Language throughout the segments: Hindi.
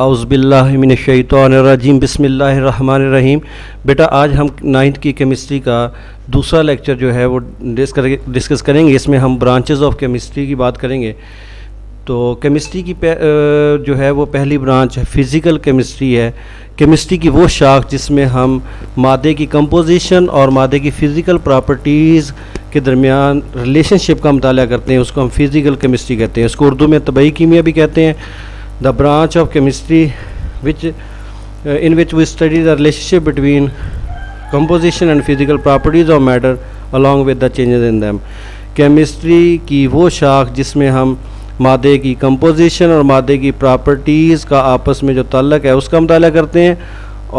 औज़ुबिल्लाहिमिनश्शैतानिर्रजीम बिस्मिल्लाहिर्रहमानिर्रहीम। बेटा आज हम 9th की केमिस्ट्री का दूसरा लेक्चर जो है वो डिस्कस करेंगे। इसमें हम ब्रांचेस ऑफ केमिस्ट्री की बात करेंगे। तो केमिस्ट्री की जो है वो पहली ब्रांच फ़िज़िकल केमिस्ट्री है। केमिस्ट्री की वो शाख जिसमें हम मादे की कंपोजिशन और मादे की फ़िज़िकल प्रॉपर्टीज़ के दरमियान रिलेशनशिप का मुताला करते हैं, उसको हम फ़िज़िकल केमिस्ट्री कहते हैं। इसको उर्दू में तबई कीमिया भी कहते हैं। The branch of chemistry in which we study the relationship between composition and physical properties of matter along with the changes in them। Chemistry की वो शाख जिसमें हम मादे की कंपोजिशन और मादे की प्रॉपर्टीज़ का आपस में जो ताल्लुक़ है उसका मुताला करते हैं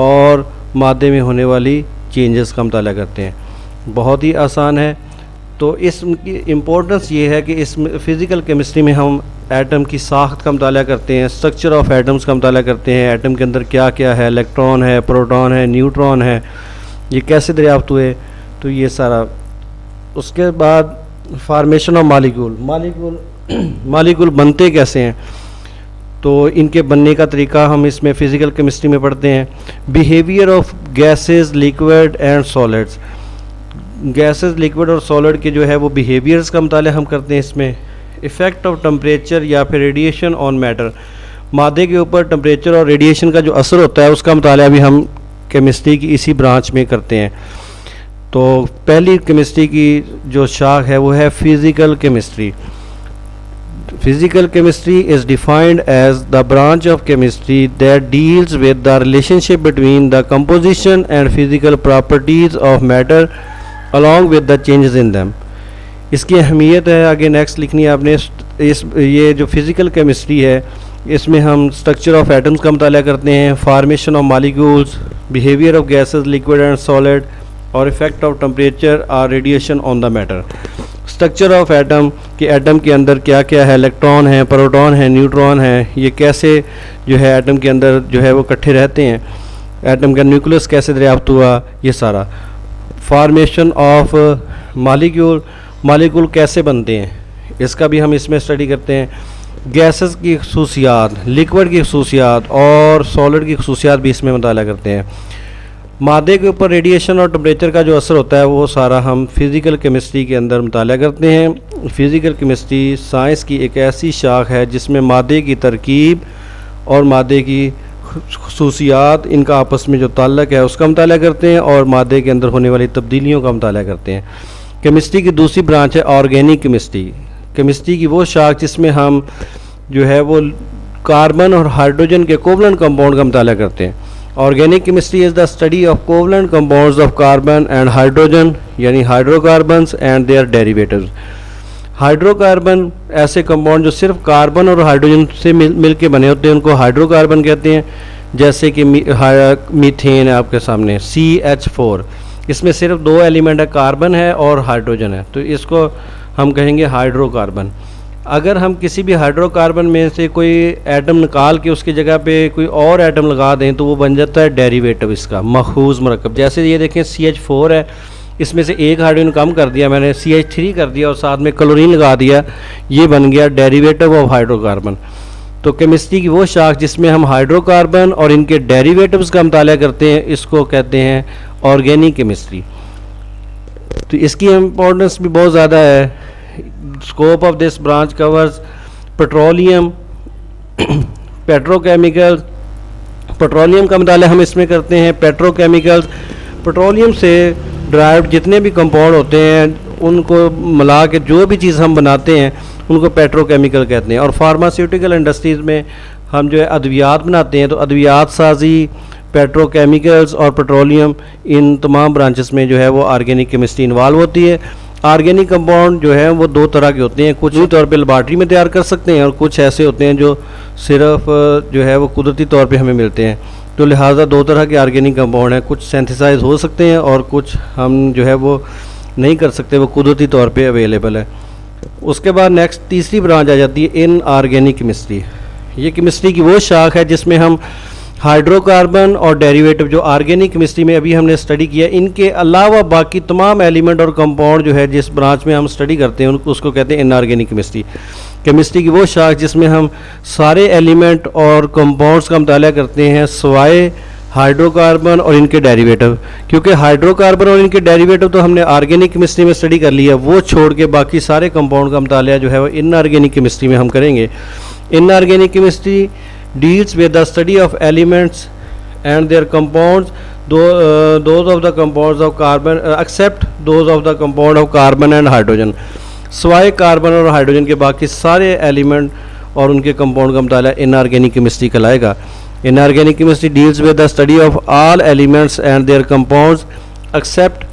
और मादे में होने वाली चेंजेस का मुताला करते हैं। बहुत ही आसान है। तो इसकी इम्पोर्टेंस ये है कि इस फ़िज़िकल केमिस्ट्री में हम एटम की साख्त का मुताला करते हैं, स्ट्रक्चर ऑफ एटम्स का मुताला करते हैं। एटम के अंदर क्या क्या है, इलेक्ट्रॉन है, प्रोटॉन है, न्यूट्रॉन है, ये कैसे दरियाफ्त हुए, तो ये सारा। उसके बाद फार्मेशन ऑफ मालिक्यूल बनते कैसे हैं, तो इनके बनने का तरीका हम इसमें फ़िज़िकल केमिस्ट्री में पढ़ते हैं। Behaviour of gases, liquid and solids. Gases, liquid और सॉलिड के जो है वो बिहेवियर्स का मुताला हम करते हैं इसमें। इफ़ेक्ट ऑफ टेम्परेचर या फिर रेडिएशन ऑन मैटर, मादे के ऊपर टेम्परेचर और रेडिएशन का जो असर होता है उसका मुताला भी हम केमिस्ट्री की इसी ब्रांच में करते हैं। तो पहली केमिस्ट्री की जो शाख है वो है physical chemistry. Physical chemistry is defined as the branch of chemistry that deals with the relationship between the composition and physical properties of matter along with the changes in them. इसकी अहमियत है आगे नेक्स्ट लिखनी है आपने। ये जो फ़िज़िकल केमिस्ट्री है इसमें हम स्ट्रक्चर ऑफ एटम्स का मुताला करते हैं, formation of molecules, behaviour of gases, liquid and solid और इफ़ेक्ट ऑफ टेम्परेचर और radiation on the matter. Structure of atom कि एटम के अंदर क्या क्या है, इलेक्ट्रॉन है, प्रोटॉन है, न्यूट्रॉन है, ये कैसे जो है एटम के अंदर जो है वो इकट्ठे रहते हैं, एटम का न्यूक्लियस कैसे दरियाफ्त हुआ, ये सारा। फार्मेशन ऑफ मालिक्यूल कैसे बनते हैं, इसका भी हम इसमें स्टडी करते हैं। गैसेस की खसूसियात, लिक्विड की खसूसियात और सॉलिड की खसूसियात भी इसमें मुताला करते हैं। मादे के ऊपर रेडिएशन और टेम्परेचर का जो असर होता है वो सारा हम फ़िज़िकल केमिस्ट्री के अंदर मुताला करते हैं। फ़िज़िकल केमिस्ट्री साइंस की एक ऐसी शाख है जिसमें मादे की तरकीब और मादे की खसूसियात, इनका आपस में जो ताल्लुक़ है उसका मुताला करते हैं और मादे के अंदर होने वाली तब्दीलियों का मुताला करते हैं। केमिस्ट्री की दूसरी ब्रांच है ऑर्गेनिक केमिस्ट्री। केमिस्ट्री की वो शाख जिसमें हम जो है वो कार्बन और हाइड्रोजन के कोवलेंट कंपाउंड का मुताला करते हैं। Organic chemistry is the study of covalent compounds of carbon and hydrogen, यानी hydrocarbons and their derivatives. Hydrocarbon ऐसे कंपाउंड जो सिर्फ कार्बन और हाइड्रोजन से मिल के बने होते हैं उनको हाइड्रोकार्बन कहते हैं। जैसे कि मीथेन है आपके सामने, CH4, इसमें सिर्फ 2 एलिमेंट है, कार्बन है और हाइड्रोजन है, तो इसको हम कहेंगे हाइड्रोकार्बन। अगर हम किसी भी हाइड्रोकार्बन में से कोई एटम निकाल के उसकी जगह पे कोई और एटम लगा दें तो वो बन जाता है डेरिवेटिव इसका, मखूज़ मरकब। जैसे ये देखें CH4 है, इसमें से एक हाइड्रोजन कम कर दिया मैंने, CH3 कर दिया और साथ में क्लोरीन लगा दिया, ये बन गया डेरिवेटिव ऑफ हाइड्रोकार्बन। तो केमिस्ट्री की वो शाख जिसमें हम हाइड्रोकार्बन और इनके डेरिवेटिव्स का मुताला करते हैं इसको कहते हैं ऑर्गेनिक केमिस्ट्री। तो इसकी इम्पोर्टेंस भी बहुत ज़्यादा है। Scope of this branch covers petroleum, petrochemicals. Petroleum का मुताला हम इसमें करते हैं, पेट्रोकेमिकल्स। पेट्रोलियम से ड्राइव्ड जितने भी कंपाउंड होते हैं उनको मिला के जो भी चीज़ हम बनाते हैं उनको पेट्रोकेमिकल कहते हैं। और फार्मास्यूटिकल इंडस्ट्रीज़ में हम जो है अद्वियात बनाते हैं, तो अद्वियात साजी, पेट्रोकेमिकल्स और पेट्रोलियम, इन तमाम ब्रांचेस में जो है वो ऑर्गेनिक केमिस्ट्री इन्वॉल्व होती है। ऑर्गेनिक कंपाउंड जो है वो 2 तरह के होते हैं, कुछ ही तौर पे लेबॉर्ट्री में तैयार कर सकते हैं और कुछ ऐसे होते हैं जो सिर्फ जो है वो कुदरती तौर पे हमें मिलते हैं। तो लिहाजा 2 तरह के ऑर्गेनिक कंपाउंड हैं, कुछ सिंथेसाइज हो सकते हैं और कुछ हम जो है वो नहीं कर सकते, वो कुदरती तौर पे अवेलेबल है। उसके बाद नेक्स्ट तीसरी ब्रांच आ जाती है इनऑर्गेनिक केमिस्ट्री। ये केमिस्ट्री की वो शाख है जिसमें हम हाइड्रोकार्बन और डेरिवेटिव जो ऑर्गेनिक केमिस्ट्री में अभी हमने स्टडी किया, इनके अलावा बाकी तमाम एलिमेंट और कंपाउंड जो है जिस ब्रांच में हम स्टडी करते हैं उसको कहते हैं इनऑर्गेनिक केमिस्ट्री। केमिस्ट्री की वो शाख जिसमें हम सारे एलिमेंट और कंपाउंड्स का मुताला करते हैं सिवाय हाइड्रोकार्बन और इनके डेरिवेटिव, क्योंकि हाइड्रोकार्बन और इनके डेरिवेटिव तो हमने ऑर्गेनिक केमिस्ट्री में स्टडी कर लिया, वो छोड़ के बाकी सारे कंपाउंड का मुताला जो है वो इनऑर्गेनिक केमिस्ट्री में हम करेंगे। Inorganic chemistry deals with the study of elements and their compounds, those of the compounds of carbon except those of the compound of carbon and hydrogen, सिवाय कार्बन और हाइड्रोजन के बाकी सारे एलिमेंट और उनके कंपाउंड का मुताला इनऑर्गेनिक केमिस्ट्री कहलाएगा। Inorganic chemistry deals with the study of all elements and their compounds except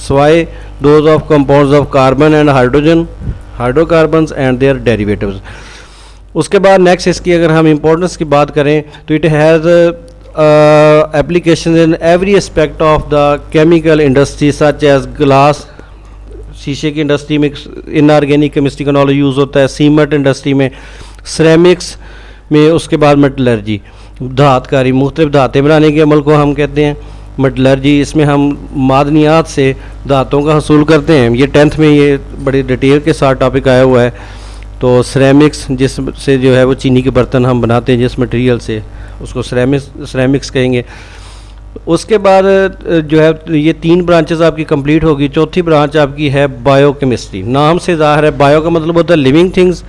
सिवाय those of compounds of carbon and hydrogen, hydrocarbons and their derivatives. उसके बाद नेक्स्ट इसकी अगर हम इंपॉर्टेंस की बात करें तो it has applications in every aspect of the chemical industry such as glass, शीशे की इंडस्ट्री में इनऑर्गेनिक केमिस्ट्री का नॉलेज यूज़ होता है, सीमेंट इंडस्ट्री में, सिरेमिक्स में, उसके बाद मेटलर्जी, धातकारी, मुख्तलिफ धातें बनाने के अमल को हम कहते हैं मेटलर्जी। इसमें हम मादनियात से धातों का हसूल करते हैं। ये 10th में ये बड़ी डिटेल के साथ टॉपिक आया हुआ है। तो सिरेमिक्स जिससे जो है वो चीनी के बर्तन हम बनाते हैं जिस मटेरियल से, उसको सिरेमिक्स कहेंगे। उसके बाद जो है ये 3 ब्रांचेस आपकी कंप्लीट होगी। चौथी ब्रांच आपकी है बायोकेमिस्ट्री। नाम से ज़ाहिर है बायो का मतलब होता है लिविंग थिंग्स,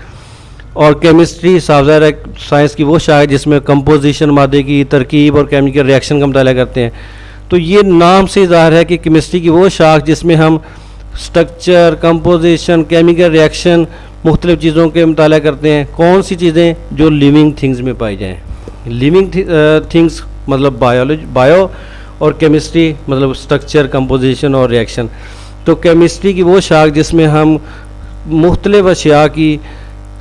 और केमिस्ट्री साफ है साइंस की वो शाखा जिसमें कंपोजिशन, मादे की तरकीब और केमिकल रिएक्शन का मुताला करते हैं। तो ये नाम से ज़ाहिर है कि केमिस्ट्री की वो शाख जिसमें हम स्ट्रक्चर, कंपोजिशन, केमिकल रिएक्शन, मुख्तलिफ़ चीज़ों के मुताला करते हैं। कौन सी चीज़ें? जो लिविंग थिंग्स में पाई जाएँ। लिविंग थिंग्स मतलब बायोलॉजी, बायो और केमिस्ट्री मतलब स्ट्रक्चर, कंपोजिशन और रिएक्शन। तो केमिस्ट्री की वो शाख जिसमें हम मुख्तलिफ अशिया की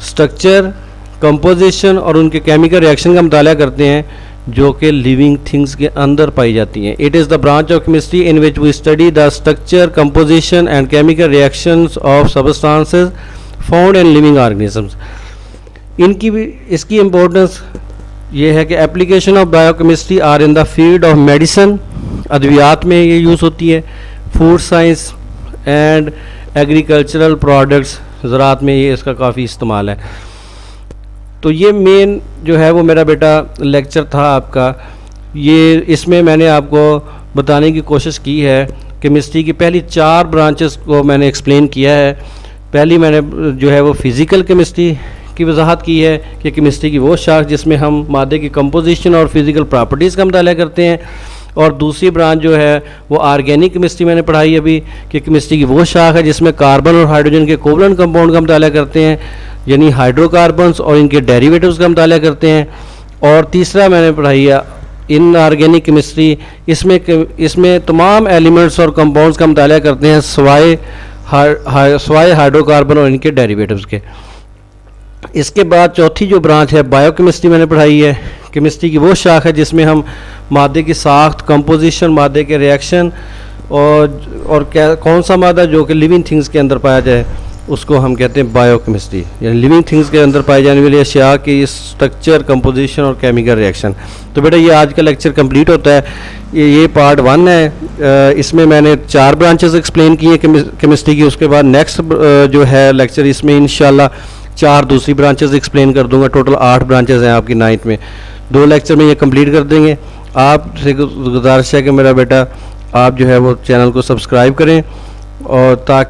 स्ट्रक्चर, कंपोजिशन और उनके केमिकल रिएक्शन का मुताला करते हैं जो कि लिविंग थिंग्स के अंदर पाई जाती हैं। It is the branch of chemistry in which we study the structure, composition and chemical reactions of substances found in living organisms. इनकी भी इसकी इम्पोर्टेंस ये है कि application of biochemistry are in the field of medicine, अद्वियात में ये यूज़ होती है, food science and agricultural products, ज़राअत में ये इसका काफ़ी इस्तेमाल है। तो ये मेन जो है वो मेरा बेटा लेक्चर था आपका। ये इसमें मैंने आपको बताने की कोशिश की है केमिस्ट्री की पहली 4 ब्रांचेस को मैंने एक्सप्लेन किया है। पहली मैंने जो है वो फ़िज़िकल केमिस्ट्री की वजाहत की है कि केमिस्ट्री की वो शाख जिसमें हम मादे की कंपोजिशन और फिज़िकल प्रॉपर्टीज़ का मुताला करते हैं, और दूसरी ब्रांच जो है वो ऑर्गेनिक केमिस्ट्री मैंने पढ़ाई अभी कि केमिस्ट्री की वो शाख है जिसमें कार्बन और हाइड्रोजन के कोवलेंट कंपाउंड का मुताला करते हैं, यानी हाइड्रोकार्बन्स और इनके डेरिवेटिव्स का मुताला करते हैं। और तीसरा मैंने पढ़ाई है इनऑर्गेनिक केमिस्ट्री, इसमें तमाम एलिमेंट्स और कंपाउंड्स का मुताला करते हैं सिवाय हाइड्रोकार्बन और इनके डेरिवेटिव्स के। इसके बाद चौथी जो ब्रांच है बायोकेमिस्ट्री मैंने पढ़ाई है। केमिस्ट्री की वो शाख है जिसमें हम मादे की साख्त, कंपोजिशन, मादे के रिएक्शन और कौन सा मादा जो कि लिविंग थिंग्स के अंदर पाया जाए उसको हम कहते हैं बायोकेमिस्ट्री, यानी लिविंग थिंग्स के अंदर पाई जाने वाली अशिया की स्ट्रक्चर, कंपोजिशन और केमिकल रिएक्शन। तो बेटा ये आज का लेक्चर कंप्लीट होता है। ये पार्ट 1 है। इसमें मैंने 4 ब्रांचेस एक्सप्लेन की हैं केमिस्ट्री की। उसके बाद नेक्स्ट जो है लेक्चर इसमें इंशाल्लाह 4 दूसरी ब्रांचेस एक्सप्लेन कर दूंगा। टोटल 8 ब्रांचेस हैं आपकी 9th में। 2 लेक्चर में ये कंप्लीट कर देंगे। आपसे गुजारिश है कि मेरा बेटा आप जो है वो चैनल को सब्सक्राइब करें और ताकि